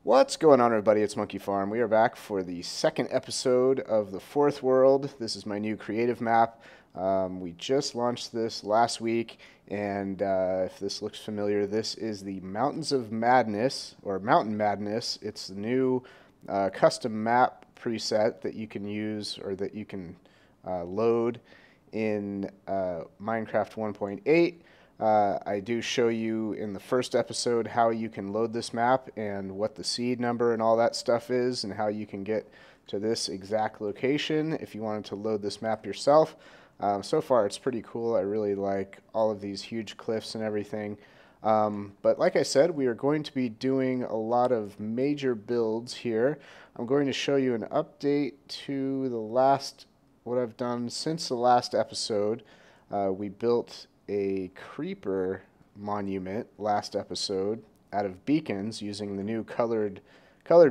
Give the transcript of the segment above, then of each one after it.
What's going on, everybody? It's Monkeyfarm. We are back for the second episode of the Fourth World. This is my new creative map. We just launched this last week, and if this looks familiar, this is the Mountains of Madness, or Mountain Madness. It's the new custom map preset that you can use, or that you can load in Minecraft 1.8. I do show you in the first episode how you can load this map and what the seed number and all that stuff is, and how you can get to this exact location if you wanted to load this map yourself. So far it's pretty cool. I really like all of these huge cliffs and everything. But like I said, we are going to be doing a lot of major builds here. I'm going to show you an update to what I've done since the last episode. We built a creeper monument last episode out of beacons using the new colored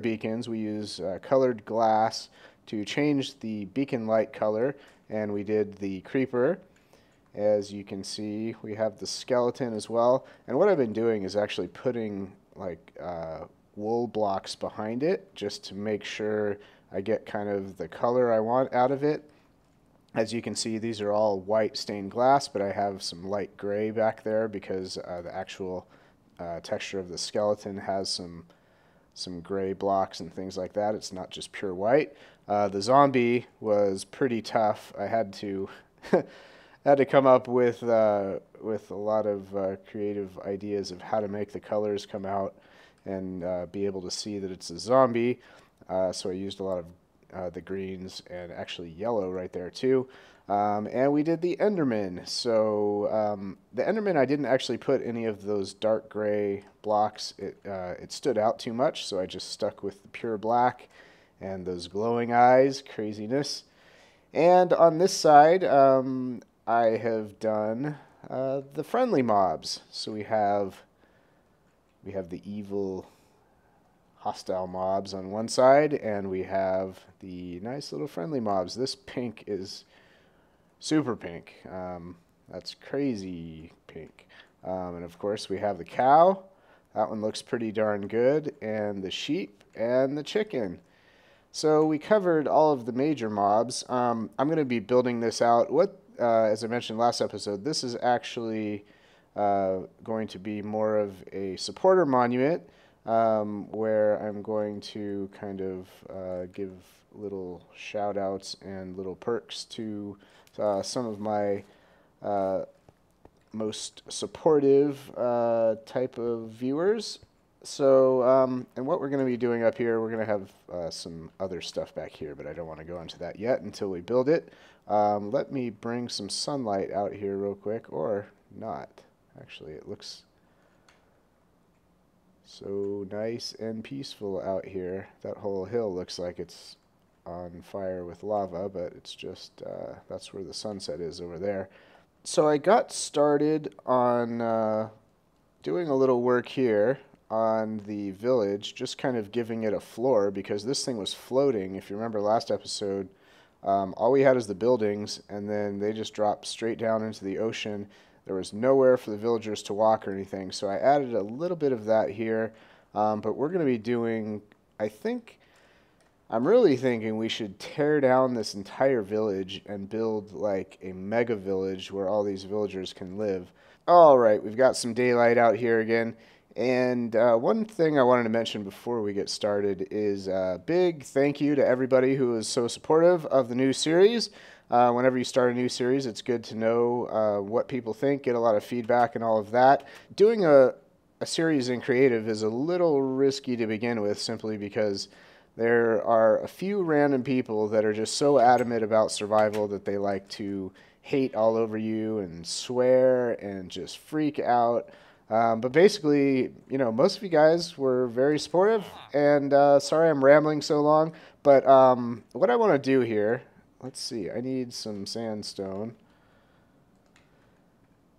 beacons. We use colored glass to change the beacon light color, and we did the creeper. As you can see, we have the skeleton as well, and what I've been doing is actually putting like wool blocks behind it just to make sure I get kind of the color I want out of it. As you can see, these are all white stained glass, but I have some light gray back there because the actual texture of the skeleton has some gray blocks and things like that. It's not just pure white. The zombie was pretty tough. I had to had to come up with a lot of creative ideas of how to make the colors come out and be able to see that it's a zombie. So I used a lot of the greens and actually yellow right there too. And we did the Enderman. So the Enderman, I didn't actually put any of those dark gray blocks. It stood out too much, so I just stuck with the pure black and those glowing eyes, craziness. And on this side, I have done the friendly mobs. So we have the evil hostile mobs on one side, and we have the nice little friendly mobs. This pink is super pink. That's crazy pink. And of course we have the cow. That one looks pretty darn good, and the sheep and the chicken. So we covered all of the major mobs. I'm going to be building this out. As I mentioned last episode, this is actually going to be more of a supporter monument. Where I'm going to kind of give little shout outs and little perks to some of my most supportive type of viewers. So, and what we're going to be doing up here, we're going to have some other stuff back here, but I don't want to go into that yet until we build it. Let me bring some sunlight out here real quick, or not. Actually, it looks so nice and peaceful out here. That whole hill looks like it's on fire with lava, but it's just, that's where the sunset is over there. So I got started on doing a little work here on the village, just kind of giving it a floor, because this thing was floating. If you remember last episode, all we had is the buildings, and then they just dropped straight down into the ocean. There was nowhere for the villagers to walk or anything, so I added a little bit of that here. But we're going to be doing, I'm really thinking we should tear down this entire village and build like a mega village where all these villagers can live. All right, we've got some daylight out here again. And one thing I wanted to mention before we get started is a big thank you to everybody who is so supportive of the new series. Whenever you start a new series, it's good to know what people think, get a lot of feedback and all of that. Doing a series in creative is a little risky to begin with, simply because there are a few random people that are just so adamant about survival that they like to hate all over you and swear and just freak out. But basically, you know, most of you guys were very supportive, and sorry I'm rambling so long, but what I want to do here, let's see, I need some sandstone.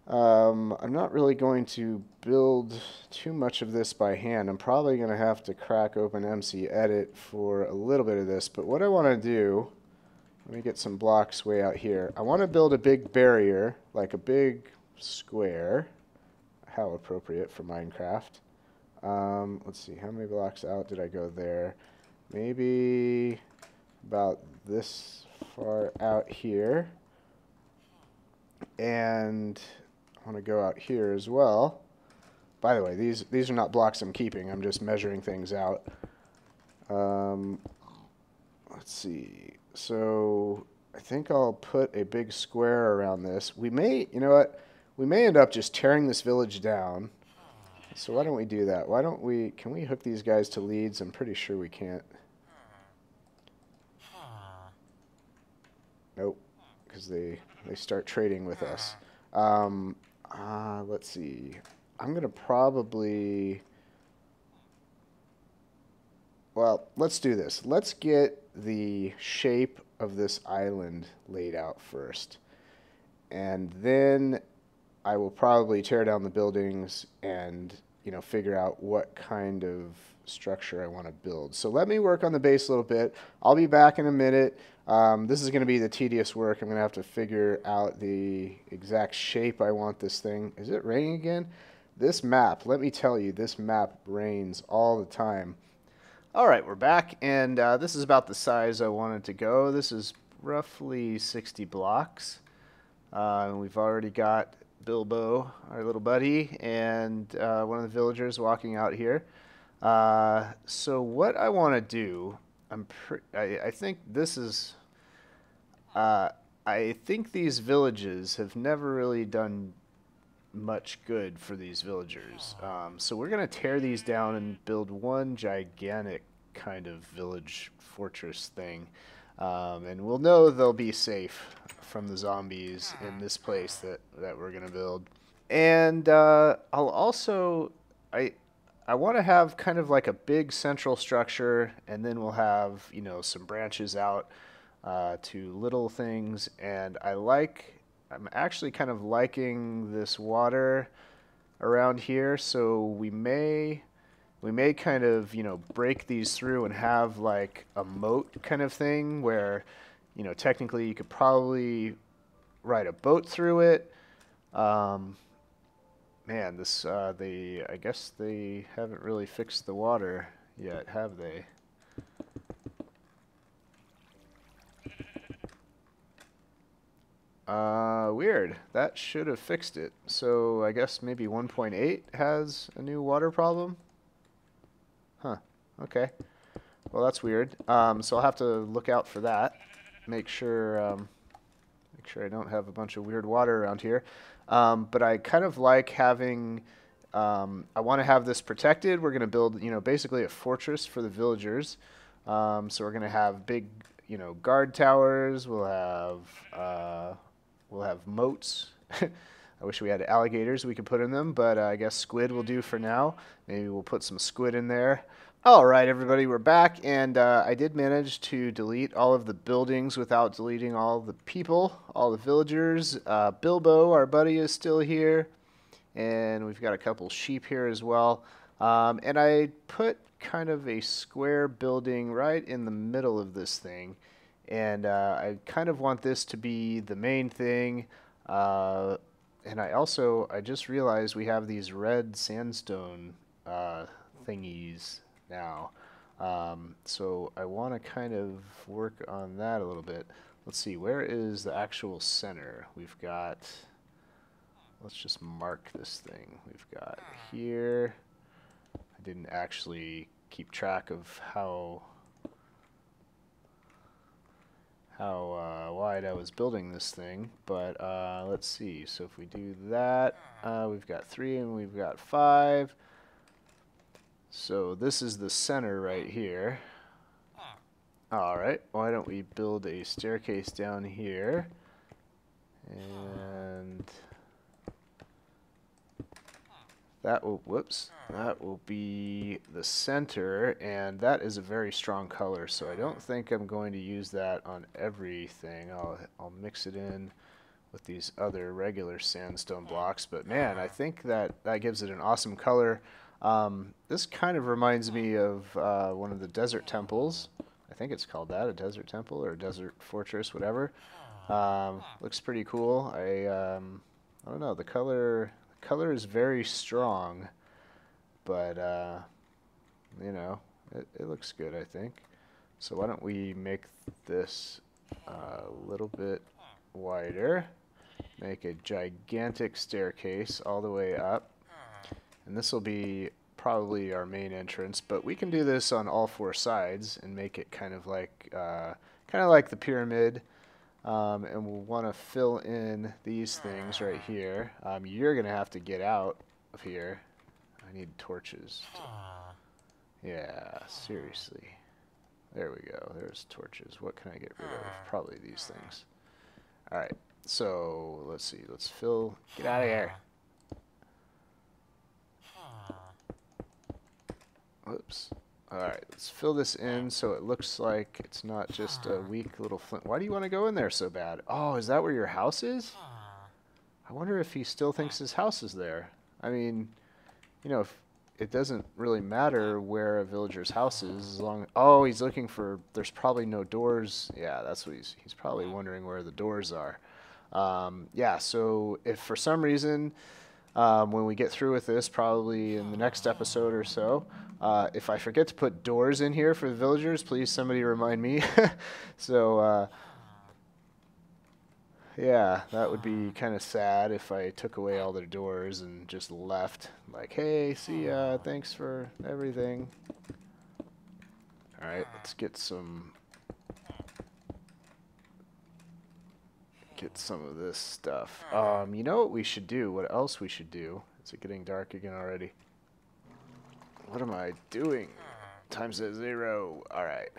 I'm not really going to build too much of this by hand. I'm probably going to have to crack open MC Edit for a little bit of this, but what I want to do, let me get some blocks way out here. I want to build a big barrier, like a big square. How appropriate for Minecraft. Let's see, how many blocks out did I go there? Maybe about this far out here. And I want to go out here as well. By the way, these are not blocks I'm keeping. I'm just measuring things out. Let's see. So I think I'll put a big square around this. We may, you know what? We may end up just tearing this village down. So why don't we do that? Why don't we, can we hook these guys to leads? I'm pretty sure we can't. Nope, because they start trading with us. Let's see. I'm going to probably... Well, let's do this. Let's get the shape of this island laid out first. And then I will probably tear down the buildings and, you know, figure out what kind of structure I want to build. So let me work on the base a little bit. I'll be back in a minute. This is going to be the tedious work. I'm going to have to figure out the exact shape I want this thing. Is it raining again? This map, let me tell you, this map rains all the time. All right, we're back, and this is about the size I wanted to go. This is roughly 60 blocks. We've already got Bilbo, our little buddy, and one of the villagers walking out here. So what I want to do, I think this is, I think these villages have never really done much good for these villagers. So we're going to tear these down and build one gigantic kind of village fortress thing. And we'll know they'll be safe from the zombies in this place that we're going to build. And I'll also, I want to have kind of like a big central structure, and then we'll have, you know, some branches out to little things. And I'm actually kind of liking this water around here, so we may kind of, you know, break these through and have like a moat kind of thing where, you know, technically you could probably ride a boat through it. Man, this I guess they haven't really fixed the water yet, have they? Weird. That should have fixed it. So I guess maybe 1.8 has a new water problem? Huh. Okay. Well, that's weird. So I'll have to look out for that. Make sure I don't have a bunch of weird water around here. But I kind of like having... I want to have this protected. We're going to build, you know, basically a fortress for the villagers. So we're going to have big, you know, guard towers. We'll have moats. I wish we had alligators we could put in them, but I guess squid will do for now. Maybe we'll put some squid in there. All right, everybody, we're back, and I did manage to delete all of the buildings without deleting all the people, all the villagers. Bilbo, our buddy, is still here, and we've got a couple sheep here as well. And I put kind of a square building right in the middle of this thing. And I kind of want this to be the main thing. And I just realized we have these red sandstone thingies now. So I want to kind of work on that a little bit. Let's see, where is the actual center? We've got, let's just mark this thing. We've got here. I didn't actually keep track of how wide I was building this thing, but let's see. So if we do that, we've got 3 and we've got 5. So this is the center right here. Alright, why don't we build a staircase down here, and that will be the center, and that is a very strong color, so I don't think I'm going to use that on everything. I'll mix it in with these other regular sandstone blocks, but man, I think that gives it an awesome color. This kind of reminds me of one of the desert temples. I think it's called that, a desert temple or a desert fortress, whatever. Looks pretty cool. I don't know, the color is very strong, but you know, it looks good, I think. So why don't we make this a little bit wider, make a gigantic staircase all the way up, and this will be probably our main entrance, but we can do this on all four sides and make it kind of like the pyramid. And we'll want to fill in these things right here. You're gonna have to get out of here. I need torches. Yeah, seriously. There we go. There's torches. What can I get rid of? Probably these things. All right. So let's see. Let's fill. Get out of here. Whoops. Alright, let's fill this in so it looks like it's not just a weak little flint. Why do you want to go in there so bad? Oh, is that where your house is? I wonder if he still thinks his house is there. I mean, you know, if it doesn't really matter where a villager's house is as long... Oh, he's looking for... There's probably no doors. Yeah, that's what he's probably wondering where the doors are. Yeah, so if for some reason... when we get through with this, probably in the next episode or so, if I forget to put doors in here for the villagers, please somebody remind me. So, yeah, that would be kind of sad if I took away all their doors and just left. Like, hey, see ya, thanks for everything. Alright, let's get some of this stuff. You know what we should do? What else we should do? Is it getting dark again already? What am I doing? Time's at 0. Alright.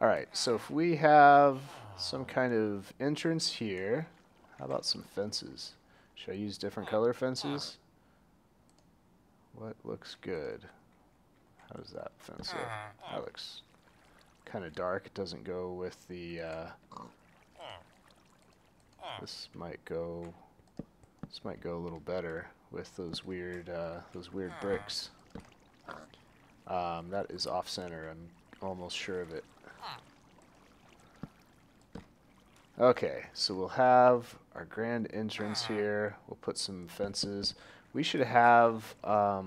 Alright, so if we have some kind of entrance here, how about some fences? Should I use different color fences? What looks good? How does that fence look? That looks kind of dark. It doesn't go with the, this might go a little better with those weird bricks. That is off center. I'm almost sure of it. Okay, so we'll have our grand entrance here. We'll put some fences. We should have, I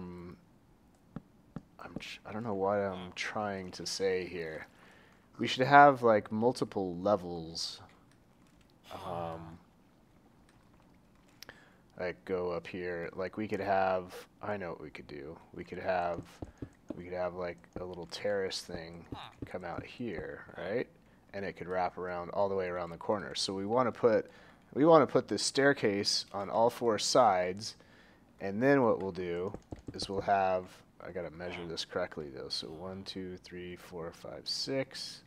don't know what I'm trying to say here. We should have like multiple levels. Like go up here. Like we could have, I know what we could do. We could have like a little terrace thing come out here, right? And it could wrap around all the way around the corner. So we want to put this staircase on all four sides, and then what we'll do is we'll have, I gotta measure this correctly though. So 1, 2, 3, 4, 5, 6.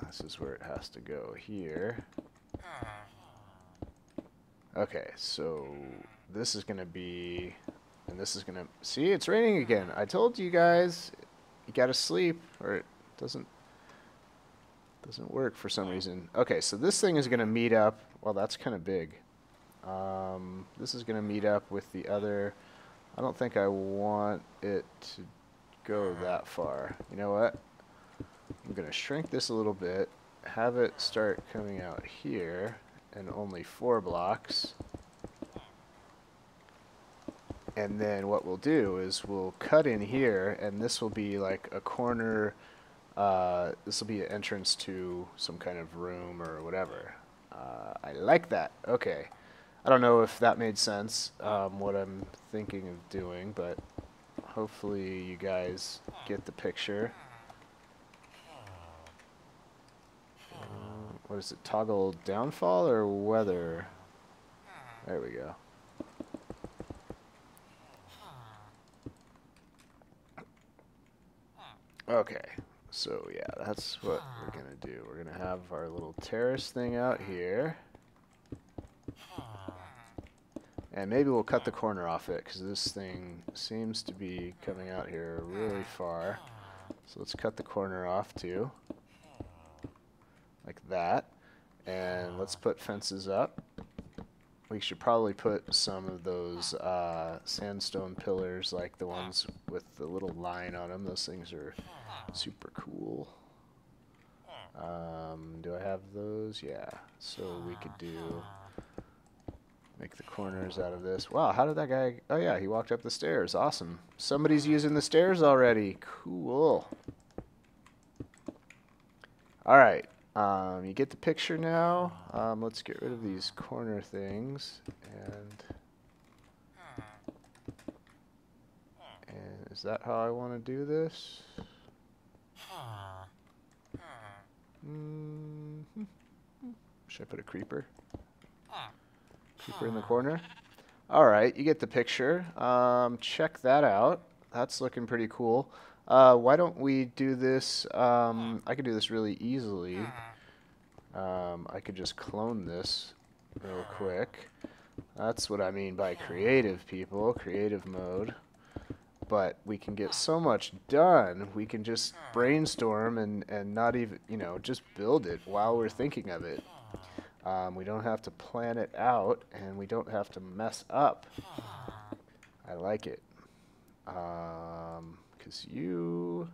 This is where it has to go here. Okay, so this is gonna be, and this is gonna, see, it's raining again. I told you guys, you gotta sleep, or it doesn't work for some reason. Okay, so this thing is gonna meet up, well, that's kind of big. This is gonna meet up with the other. I don't think I want it to go that far. You know what? I'm gonna shrink this a little bit, have it start coming out here, and only 4 blocks. And then what we'll do is we'll cut in here, and this will be like a corner, this will be an entrance to some kind of room or whatever. I like that. Okay. I don't know if that made sense, what I'm thinking of doing, but hopefully you guys get the picture. What is it, toggle downfall or weather? There we go. Okay, so yeah, that's what we're gonna do. We're gonna have our little terrace thing out here. And maybe we'll cut the corner off it, because this thing seems to be coming out here really far. So let's cut the corner off too. Like that. And let's put fences up. We should probably put some of those sandstone pillars, like the ones with the little line on them. Those things are super cool. Do I have those? Yeah. So we could make the corners out of this. Wow, how did that guy... Oh yeah, he walked up the stairs. Awesome. Somebody's using the stairs already. Cool. Alright. You get the picture now. Let's get rid of these corner things. And is that how I want to do this? Should I put a creeper? Creeper in the corner? Alright, you get the picture. Check that out. That's looking pretty cool. Why don't we do this? I could do this really easily. I could just clone this real quick. That's what I mean by creative, people. Creative mode. But we can get so much done. We can just brainstorm and not even, just build it while we're thinking of it. We don't have to plan it out, and we don't have to mess up. I like it. Because you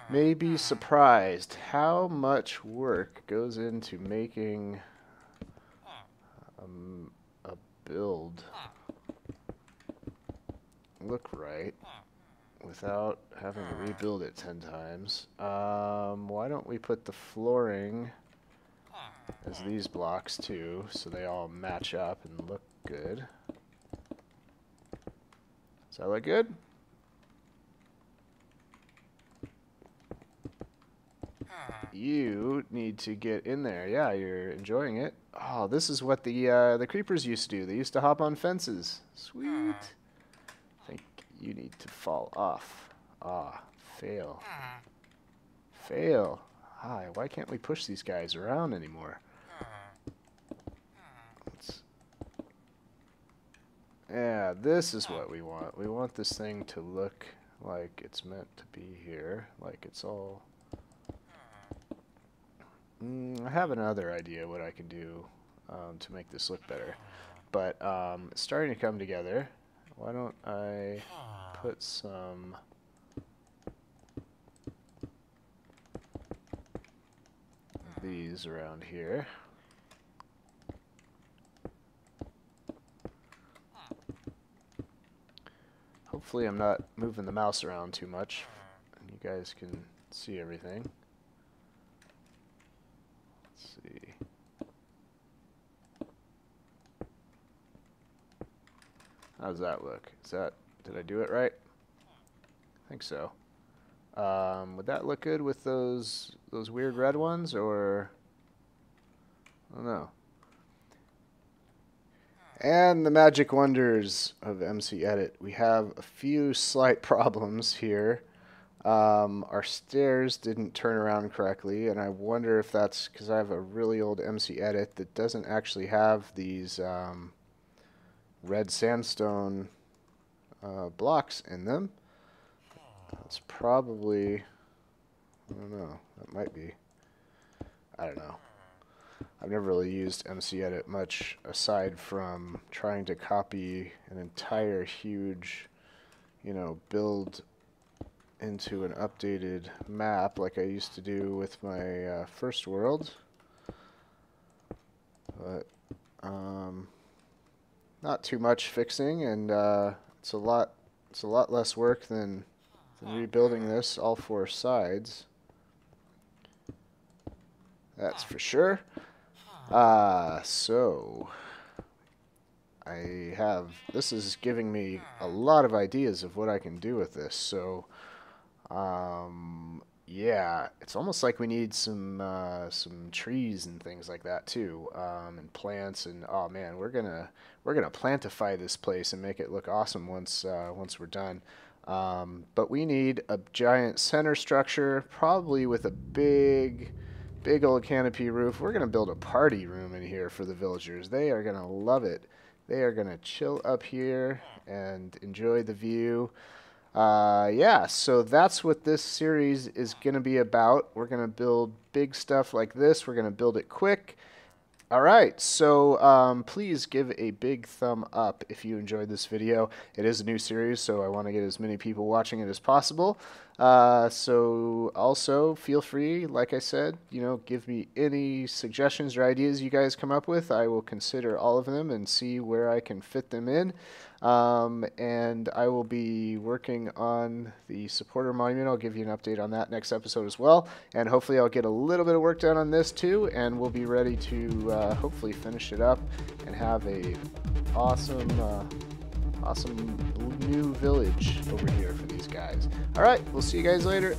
may be surprised how much work goes into making a build look right without having to rebuild it 10 times. Why don't we put the flooring as these blocks too, so they all match up and look good. Does that look good? You need to get in there. Yeah, you're enjoying it. Oh, this is what the creepers used to do. They used to hop on fences. Sweet. I think you need to fall off. Ah, fail. Fail. Hi, why can't we push these guys around anymore? Yeah, this is what we want. We want this thing to look like it's meant to be here. Like it's all... I have another idea what I can do to make this look better. But it's starting to come together. Why don't I put some... these around here. Hopefully I'm not moving the mouse around too much and you guys can see everything. Let's see. How does that look? Did I do it right? I think so. Would that look good with those weird red ones, or I don't know. And the magic wonders of MC Edit. We have a few slight problems here. Our stairs didn't turn around correctly, and I wonder if that's because I have a really old MC Edit that doesn't actually have these red sandstone blocks in them. That's probably, I don't know, that might be, I don't know. I've never really used MC Edit much aside from trying to copy an entire huge, build into an updated map like I used to do with my first world. But not too much fixing, and it's a lot less work than rebuilding this all four sides. That's for sure. So this is giving me a lot of ideas of what I can do with this. So yeah, it's almost like we need some trees and things like that too, and plants, and oh man, we're gonna plantify this place and make it look awesome once we're done. But we need a giant center structure, probably with a big old canopy roof. We're going to build a party room in here for the villagers. They are going to love it. They are going to chill up here and enjoy the view. Yeah, so that's what this series is going to be about. We're going to build big stuff like this. We're going to build it quick. All right, so please give a big thumb up if you enjoyed this video. It is a new series, so I want to get as many people watching it as possible. So also feel free, like I said, give me any suggestions or ideas you guys come up with. I will consider all of them and see where I can fit them in. And I will be working on the supporter monument. I'll give you an update on that next episode as well. And hopefully I'll get a little bit of work done on this too, and we'll be ready to hopefully finish it up and have a awesome new village over here for these guys. All right, we'll see you guys later.